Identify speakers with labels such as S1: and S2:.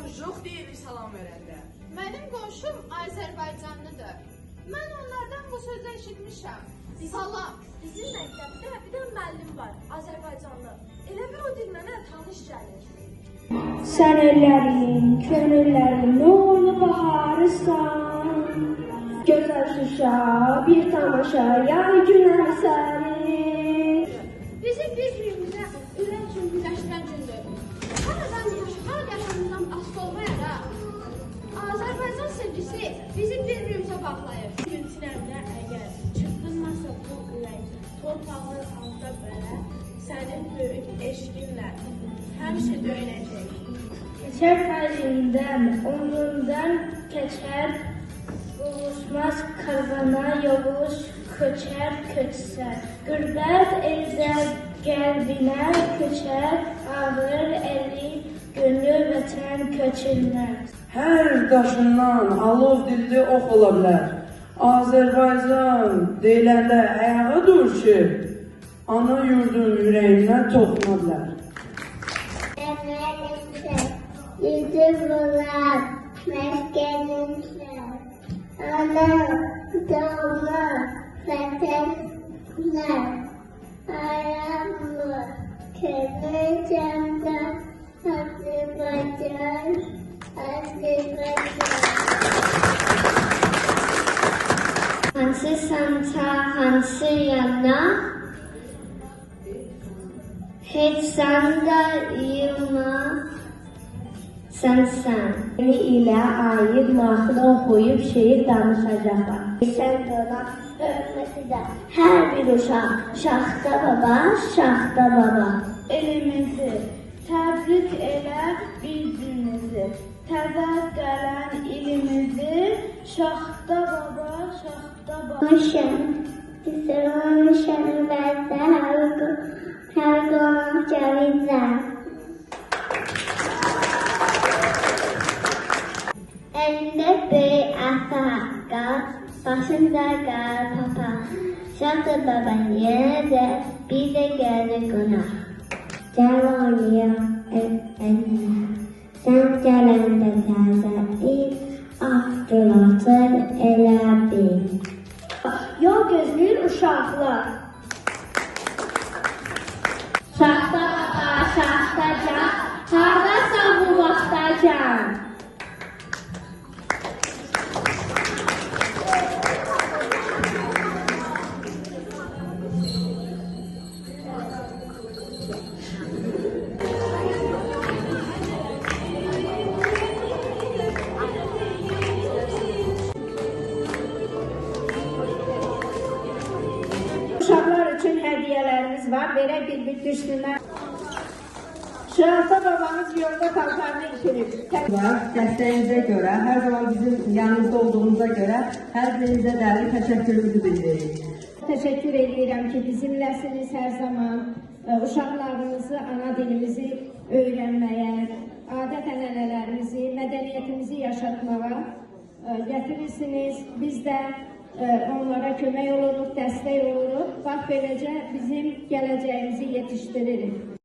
S1: Bonjour deyirik salam verəndə.
S2: Mənim qonşum Azərbaycanlıdır. Mən onlardan bu sözü eşitmişəm. Salam.
S3: Bizim məktəbdə bir də müəllim var, Azərbaycanlı. Elə bir o dil mənə tanış gəlir.
S4: Sən ellərin, könüllərin nurlu baharısan. Gözəl Şuşa, bir tamaşa, yay günə sərin.
S2: Bizi bir-birimizə ürək üçün birləşdirən gündür. Haradan yaşamaq yaşamından asılı olmayaraq, Azərbaycan sevgisi bizi bir-birimizə bağlayır.
S3: Gülçilərdə əgər çırpınmasa bu ürək, torpağın altında belə, sənin böyük eşqinlə həmişə döyünəcək.
S4: Keçər xəzindən, onundan keçər, buluşmaz kazana yoluş, köçər, köçsər. Qürbət eldə qəlbinə köçər, ağır eli, gönül vətən köçülməz.
S5: Hər daşından alov dilli ox ola bilər. Azərbaycan deyiləndə ayağa dur ki, ana yurdun ürəyindən toxuna bilər.
S4: Yüzü bulan məskəninsə, ana, doğma, vətənlə, aramlı, könül cəmdə, Azərbaycan, Azərbaycan. Hansı sanca, hansı yana, heç sanda yılma, Sən ilə aid mahnı oxuyub şeir danışacaqlar. Sən qonaq hörməti də hər bir uşaq, Şaxta baba, Şaxta baba. Elimizi təbrik elə bildiyinizi, təzə gələn ilimizi, Şaxta baba, Şaxta baba. Şənbədə hər qonaq gəlirlər. Elinde bir afaka, başında kar papa. Şaxta baban yerde bir de geldi konak. Gel oynayalım enine. Sen gelende taze il, afterlatır elə bil. Yol gözlür uşaqlar. Şaxta baba, Şaxta can, hardasan bu vaxta can? Uşaqlar üçün hədiyələrimiz var, verək bir düşdülər. Şaxta babamız yolda paltarını itirir.
S6: Dəstəyinizə görə, hər zaman bizim yanımızda olduğunuza görə hər birinizə dərin təşəkkürümüzü bildiririk.
S4: Təşəkkür edirəm ki, bizimləsiniz hər zaman. Uşaqlarınızı, ana dilimizi öyrənməyə, adət-ənənələrimizi, mədəniyyətimizi yaşatmağa gətirirsiniz. Biz də onlara kömək oluruq, dəstək oluruq. Bax, beləcə bizim gələcəyimizi yetişdiririk.